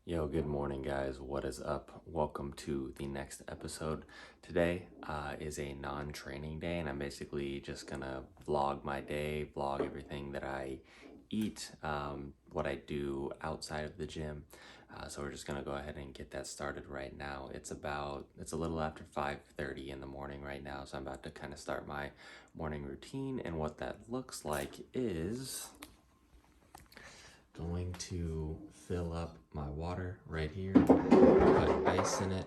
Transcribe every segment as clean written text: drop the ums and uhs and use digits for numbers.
Yo, good morning, guys. What is up? Welcome to the next episode. Today is a non-training day, and I'm basically just gonna vlog my day, vlog everything that I eat, what I do outside of the gym. So we're just gonna go ahead and get that started right now. It's a little after 5:30 in the morning right now, so I'm about to kind of start my morning routine, and what that looks like is going to fill up my water right here, put ice in it,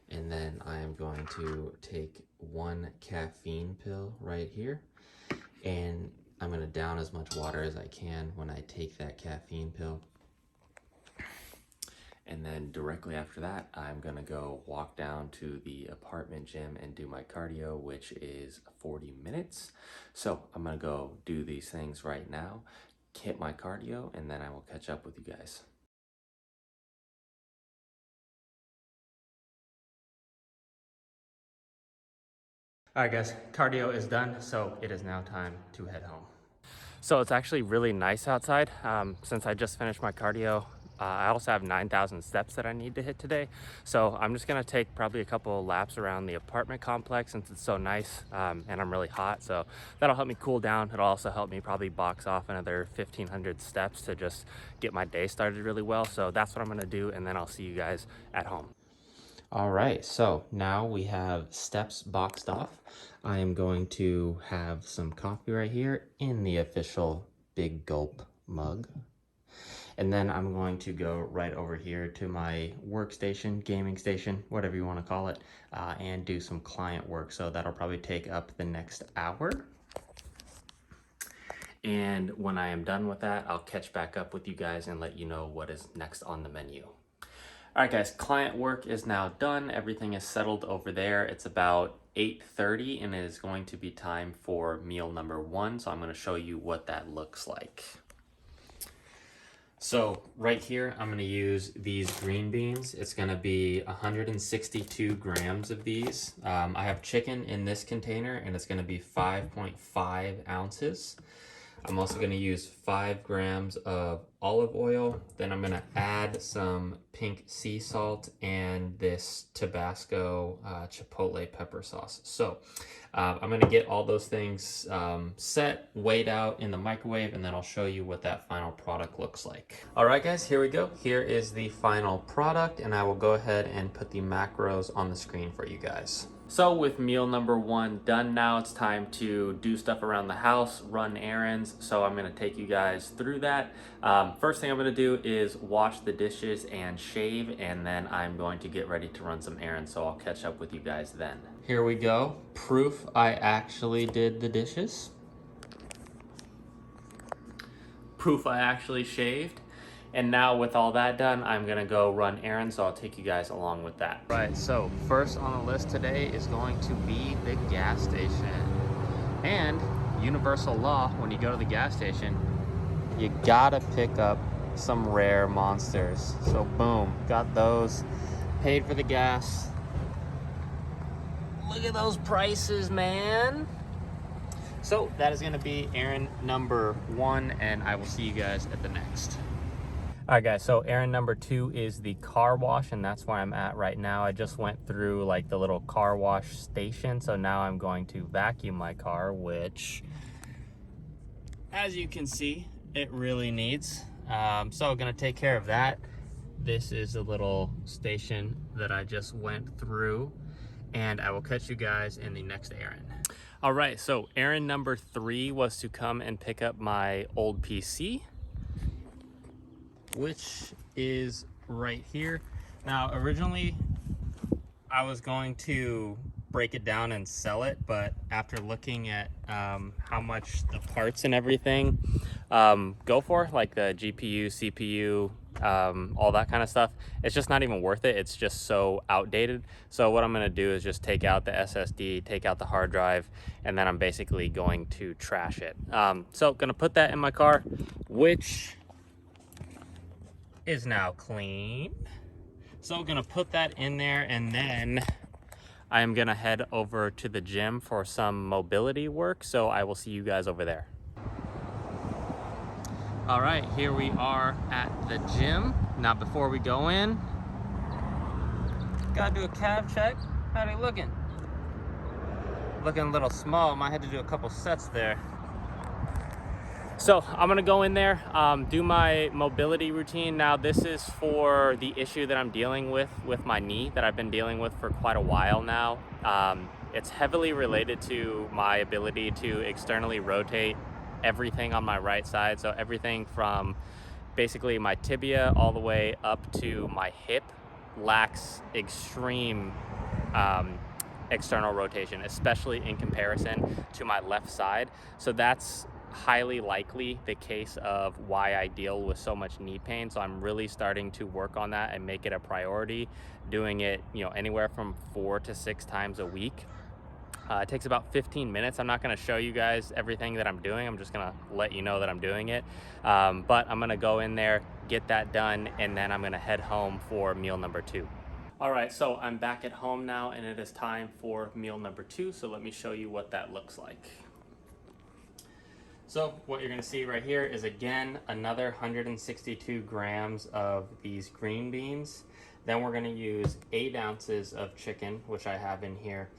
and then I am going to take one caffeine pill right here, and I'm going to down as much water as I can when I take that caffeine pill. And then directly after that, I'm going to go walk down to the apartment gym and do my cardio, which is 40 minutes. So I'm going to go do these things right now, hit my cardio, and then I will catch up with you guys. All right, guys, cardio is done, so it is now time to head home. So it's actually really nice outside. Since I just finished my cardio, I also have 9,000 steps that I need to hit today. So I'm just gonna take probably a couple of laps around the apartment complex since it's so nice and I'm really hot. So that'll help me cool down. It'll also help me probably box off another 1,500 steps to just get my day started really well. So that's what I'm gonna do, and then I'll see you guys at home. All right, so now we have steps boxed off. I am going to have some coffee right here in the official Big Gulp mug. And then I'm going to go right over here to my workstation, gaming station, whatever you want to call it, and do some client work. So that'll probably take up the next hour. And when I am done with that, I'll catch back up with you guys and let you know what is next on the menu. All right, guys, client work is now done. Everything is settled over there. It's about 8:30 and it is going to be time for meal number 1. So I'm going to show you what that looks like. So right here, I'm going to use these green beans. It's going to be 162 grams of these. I have chicken in this container and it's going to be 5.5 ounces. I'm also going to use 5 grams of olive oil. Then I'm going to add some pink sea salt and this Tabasco chipotle pepper sauce. So I'm going to get all those things set, weighed out in the microwave, and then I'll show you what that final product looks like. All right, guys, here we go. Here is the final product, and I will go ahead and put the macros on the screen for you guys. So with meal number 1 done now, it's time to do stuff around the house, run errands. So I'm gonna take you guys through that. First thing I'm gonna do is wash the dishes and shave, and then I'm going to get ready to run some errands. So I'll catch up with you guys then. Here we go. Proof I actually did the dishes. Proof I actually shaved. And now with all that done, I'm gonna go run errands, so I'll take you guys along with that. Right, so first on the list today is going to be the gas station. And universal law, when you go to the gas station, you gotta pick up some rare monsters. So boom, got those, paid for the gas. Look at those prices, man. So that is gonna be errand number 1, and I will see you guys at the next. All right, guys, so errand number 2 is the car wash, and that's where I'm at right now. I just went through like the little car wash station, so now I'm going to vacuum my car, which, as you can see, it really needs. So gonna take care of that. This is the little station that I just went through, and I will catch you guys in the next errand. All right, so errand number 3 was to come and pick up my old PC, which is right here. Now, originally, I was going to break it down and sell it, but after looking at how much the parts and everything go for, like the GPU, CPU, all that kind of stuff, it's just not even worth it. It's just so outdated. So what I'm gonna do is just take out the SSD, take out the hard drive, and then I'm basically going to trash it. So gonna put that in my car, which is now clean. So I'm gonna put that in there, and then I am gonna head over to the gym for some mobility work. So I will see you guys over there. All right, here we are at the gym. Now, before we go in, gotta do a calf check. How they looking? Looking a little small. Might have to do a couple sets there. So I'm gonna go in there, do my mobility routine. Now, this is for the issue that I'm dealing with my knee that I've been dealing with for quite a while now. It's heavily related to my ability to externally rotate everything on my right side. So everything from basically my tibia all the way up to my hip lacks extreme external rotation, especially in comparison to my left side. So that's highly likely the case of why I deal with so much knee pain. So I'm really starting to work on that and make it a priority, doing it, anywhere from 4 to 6 times a week. It takes about 15 minutes. I'm not going to show you guys everything that I'm doing. I'm just going to let you know that I'm doing it. But I'm going to go in there, get that done, and then I'm going to head home for meal number 2. All right, so I'm back at home now, and it is time for meal number 2. So let me show you what that looks like. So what you're gonna see right here is, again, another 162 grams of these green beans. Then we're gonna use 8 ounces of chicken, which I have in here.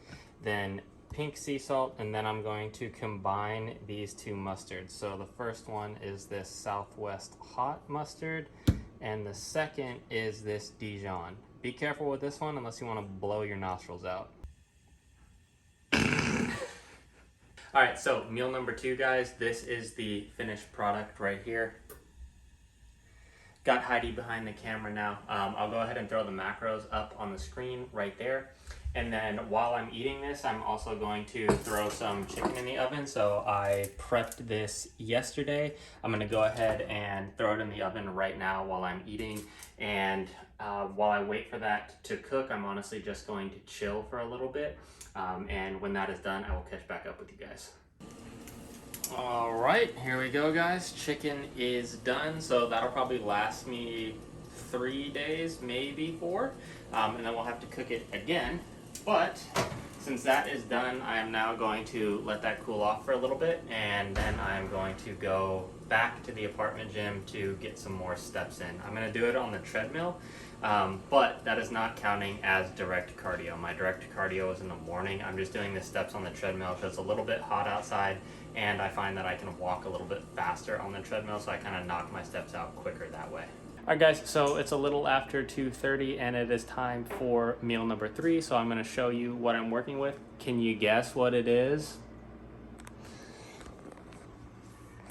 Then pink sea salt, and then I'm going to combine these 2 mustards. So the first one is this Southwest hot mustard, and the second is this Dijon. Be careful with this one unless you wanna blow your nostrils out. All right, so meal number 2, guys. This is the finished product right here. Got Heidi behind the camera now. I'll go ahead and throw the macros up on the screen right there. And then while I'm eating this, I'm also going to throw some chicken in the oven. So I prepped this yesterday. I'm gonna go ahead and throw it in the oven right now while I'm eating. And while I wait for that to cook, I'm honestly just going to chill for a little bit. And when that is done, I will catch back up with you guys. All right, here we go, guys. Chicken is done. So that'll probably last me 3 days, maybe 4. And then we'll have to cook it again. But since that is done, I am now going to let that cool off for a little bit, and then I'm going to go back to the apartment gym to get some more steps in. I'm going to do it on the treadmill, but that is not counting as direct cardio. My direct cardio is in the morning. I'm just doing the steps on the treadmill because it's a little bit hot outside, and I find that I can walk a little bit faster on the treadmill, so I kind of knock my steps out quicker that way. All right, guys, so it's a little after 2:30 and it is time for meal number 3. So I'm gonna show you what I'm working with. Can you guess what it is?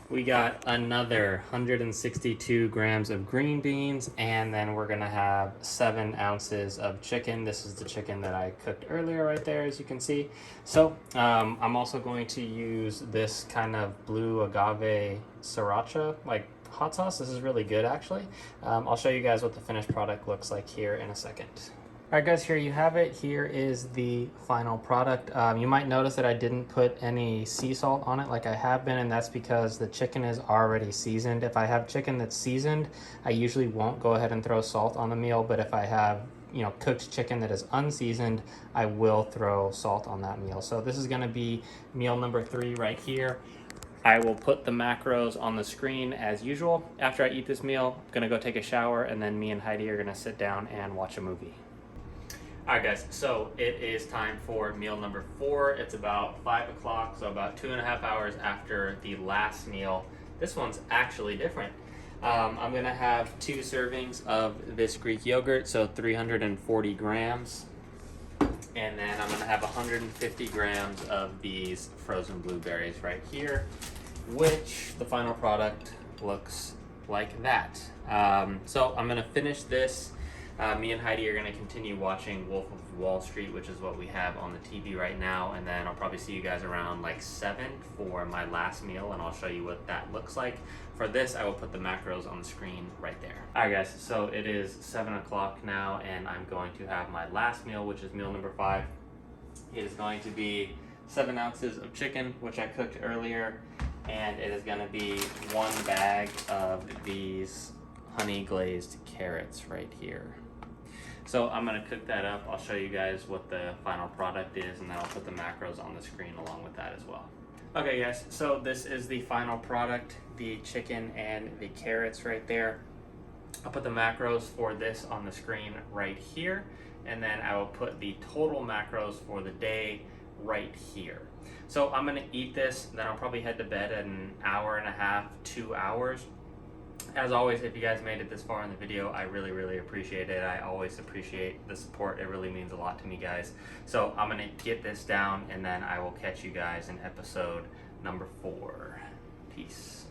We got another 162 grams of green beans, and then we're gonna have 7 ounces of chicken. This is the chicken that I cooked earlier right there, as you can see. So I'm also going to use this kind of blue agave sriracha, like hot sauce. This is really good, actually. I'll show you guys what the finished product looks like here in a second. All right, guys, here you have it. Here is the final product. You might notice that I didn't put any sea salt on it like I have been, and that's because the chicken is already seasoned. If I have chicken that's seasoned, I usually won't go ahead and throw salt on the meal, but if I have cooked chicken that is unseasoned, I will throw salt on that meal. So this is gonna be meal number 3 right here. I will put the macros on the screen as usual. After I eat this meal, I'm gonna go take a shower, and then me and Heidi are gonna sit down and watch a movie. All right, guys, so it is time for meal number 4. It's about 5 o'clock, so about 2.5 hours after the last meal. This one's actually different. I'm gonna have 2 servings of this Greek yogurt, so 340 grams. And then I'm gonna have 150 grams of these frozen blueberries right here, which the final product looks like that. So I'm gonna finish this. Me and Heidi are gonna continue watching Wolf of Wall Street, which is what we have on the TV right now. And then I'll probably see you guys around like 7 for my last meal, and I'll show you what that looks like. For this, I will put the macros on the screen right there. All right, guys, so it is 7 o'clock now, and I'm going to have my last meal, which is meal number 5. It is going to be 7 ounces of chicken, which I cooked earlier, and it is gonna be 1 bag of these honey glazed carrots right here. So I'm gonna cook that up. I'll show you guys what the final product is, and then I'll put the macros on the screen along with that as well. Okay guys, so this is the final product, the chicken and the carrots right there. I'll put the macros for this on the screen right here, and then I will put the total macros for the day right here. So I'm gonna eat this, then I'll probably head to bed in an hour and a half, 2 hours. As always, if you guys made it this far in the video, I really, really appreciate it. I always appreciate the support. It really means a lot to me, guys. So I'm gonna get this down, and then I will catch you guys in episode number 4. Peace.